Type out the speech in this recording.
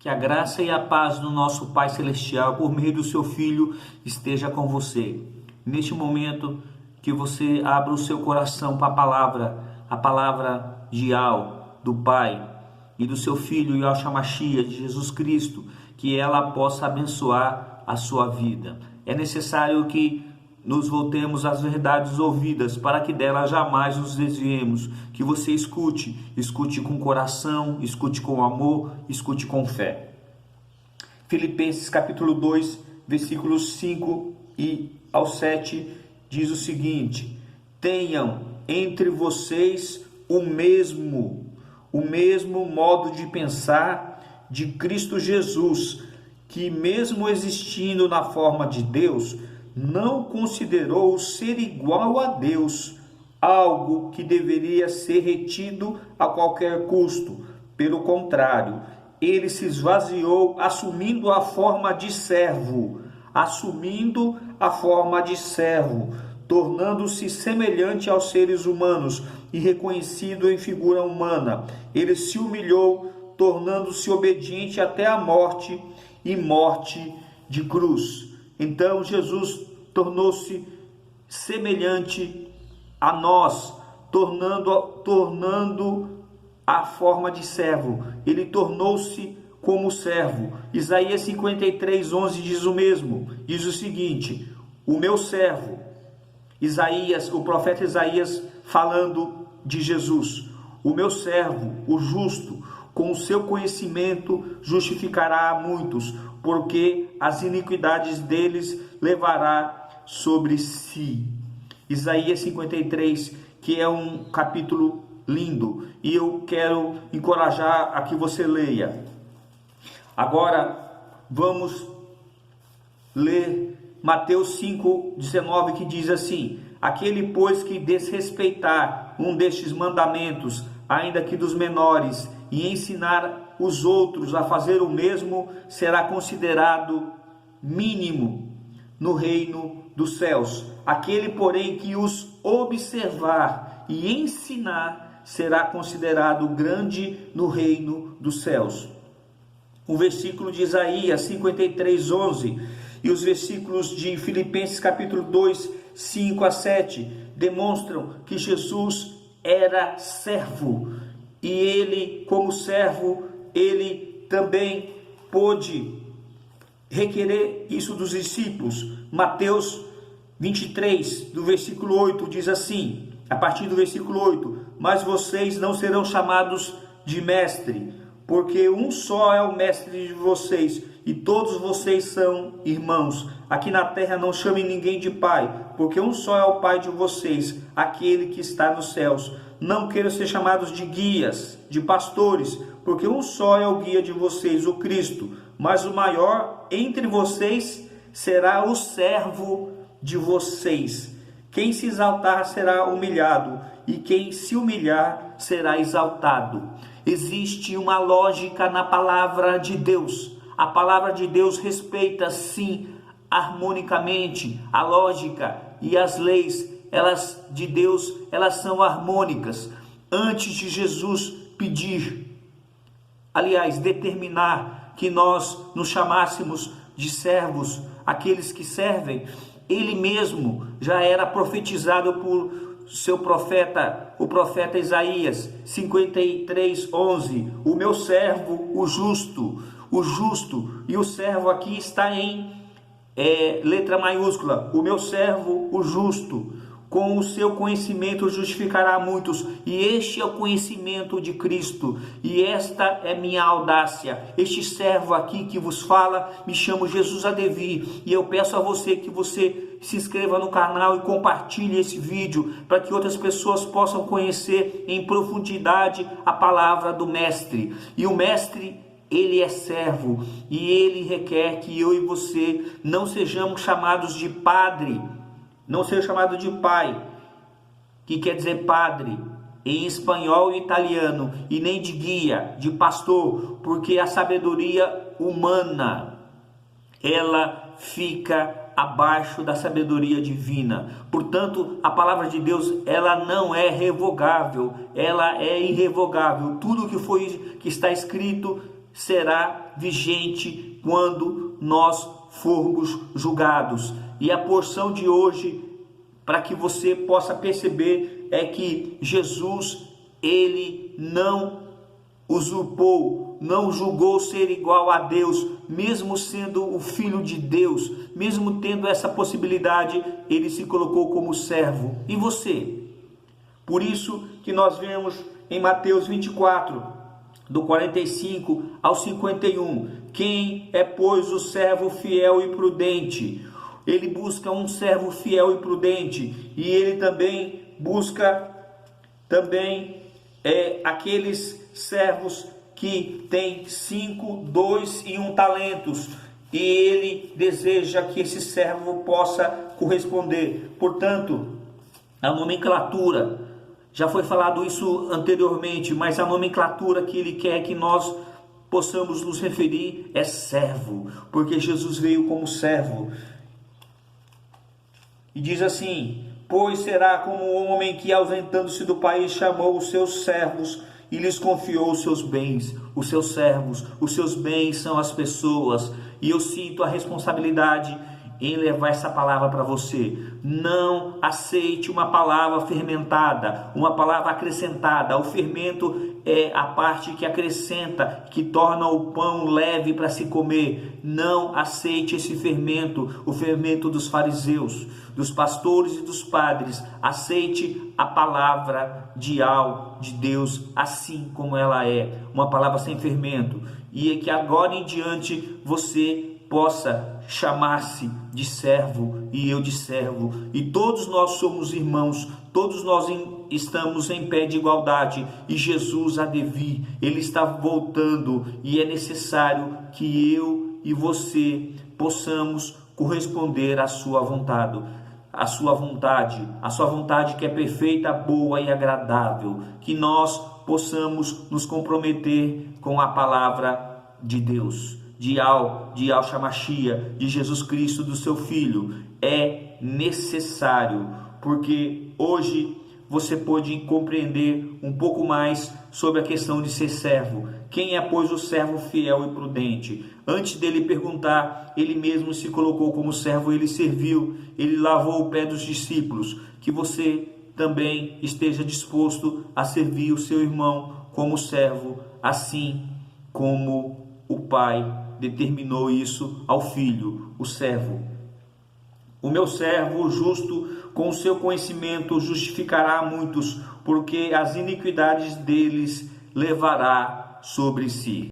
Que a graça e a paz do nosso Pai Celestial, por meio do seu Filho, esteja com você. Neste momento, que você abra o seu coração para a palavra do Pai e do seu Filho, Yahshua Mashiach, de Jesus Cristo, que ela possa abençoar a sua vida. É necessário que nos voltemos às verdades ouvidas, para que delas jamais nos desviemos. Que você escute com coração, escute com amor, escute com fé. Filipenses capítulo 2, versículos 5 ao 7, diz o seguinte: tenham entre vocês o mesmo modo de pensar de Cristo Jesus, que mesmo existindo na forma de Deus, não considerou ser igual a Deus algo que deveria ser retido a qualquer custo. Pelo contrário, ele se esvaziou, assumindo a forma de servo, tornando-se semelhante aos seres humanos e reconhecido em figura humana. Ele se humilhou, tornando-se obediente até a morte e morte de cruz. Então Jesus tornou-se semelhante a nós, tornando a forma de servo. Ele tornou-se como servo. Isaías 53:11 diz o mesmo. Diz o seguinte: o meu servo, Isaías, o profeta Isaías falando de Jesus, o meu servo, o justo, com o seu conhecimento justificará a muitos, porque as iniquidades deles levará sobre si. Isaías 53, que é um capítulo lindo, e eu quero encorajar a que você leia. Agora vamos ler Mateus 5:19, que diz assim: aquele, pois, que desrespeitar um destes mandamentos, ainda que dos menores, e ensinar os outros a fazer o mesmo, será considerado mínimo no reino dos céus. Aquele, porém, que os observar e ensinar, será considerado grande no reino dos céus. O versículo de Isaías 53:11 e os versículos de Filipenses capítulo 2, 5 a 7 demonstram que Jesus era servo, e ele, como servo, ele também pôde requerer isso dos discípulos. Mateus 23, do versículo 8, diz assim, a partir do versículo 8: mas vocês não serão chamados de mestre, porque um só é o mestre de vocês, e todos vocês são irmãos. Aqui na terra não chamem ninguém de pai, porque um só é o pai de vocês, aquele que está nos céus. Não queiram ser chamados de guias, de pastores, porque um só é o guia de vocês, o Cristo. Mas o maior entre vocês será o servo de vocês. Quem se exaltar será humilhado, e quem se humilhar será exaltado. Existe uma lógica na palavra de Deus. A palavra de Deus respeita, sim, harmonicamente a lógica e as leis, de Deus, elas são harmônicas. Antes de Jesus determinar que nós nos chamássemos de servos, aqueles que servem, ele mesmo já era profetizado por seu profeta, o profeta Isaías 53:11, o meu servo, o justo, e o servo aqui está em letra maiúscula, o meu servo, o justo, com o seu conhecimento justificará muitos, e este é o conhecimento de Cristo, e esta é minha audácia. Este servo aqui que vos fala, me chamo Jesus Adevi, e eu peço a você que você se inscreva no canal e compartilhe esse vídeo, para que outras pessoas possam conhecer em profundidade a palavra do Mestre. E o Mestre, ele é servo, e ele requer que eu e você não sejamos chamados de padre, não seja chamado de pai, que quer dizer padre em espanhol e italiano, e nem de guia, de pastor, porque a sabedoria humana, ela fica abaixo da sabedoria divina. Portanto, a palavra de Deus, ela não é revogável, ela é irrevogável. Tudo que está escrito será vigente quando nós formos julgados. E a porção de hoje, para que você possa perceber, é que Jesus, ele não usurpou, não julgou ser igual a Deus, mesmo sendo o Filho de Deus, mesmo tendo essa possibilidade, ele se colocou como servo. E você? Por isso que nós vemos em Mateus 24, do 45 ao 51, quem é, pois, o servo fiel e prudente? Ele busca um servo fiel e prudente, e ele também busca aqueles servos que têm 5, 2 e 1 talentos, e ele deseja que esse servo possa corresponder. Portanto, a nomenclatura, já foi falado isso anteriormente, mas a nomenclatura que ele quer que nós possamos nos referir é servo, porque Jesus veio como servo. E diz assim: pois será como um homem que, ausentando-se do país, chamou os seus servos e lhes confiou os seus bens. Os seus servos, os seus bens são as pessoas. E eu sinto a responsabilidade em levar essa palavra para você. Não aceite uma palavra fermentada, uma palavra acrescentada. O fermento é a parte que acrescenta, que torna o pão leve para se comer. Não aceite esse fermento, o fermento dos fariseus, dos pastores e dos padres. Aceite a palavra de Deus assim como ela é, uma palavra sem fermento, e é que agora em diante você possa chamar-se de servo e eu de servo, e todos nós somos irmãos, todos nós estamos em pé de igualdade, e Jesus há de vir, ele está voltando, e é necessário que eu e você possamos corresponder à sua vontade, a sua vontade que é perfeita, boa e agradável, que nós possamos nos comprometer com a palavra de Deus, de Yahshua Mashiach, de Jesus Cristo, do seu Filho. É necessário, porque hoje você pode compreender um pouco mais sobre a questão de ser servo. Quem é, pois, o servo fiel e prudente? Antes dele perguntar, ele mesmo se colocou como servo, ele serviu, ele lavou o pé dos discípulos. Que você também esteja disposto a servir o seu irmão como servo, assim como o Pai determinou isso ao Filho, o servo. O meu servo, o justo, com o seu conhecimento justificará muitos, porque as iniquidades deles levará sobre si.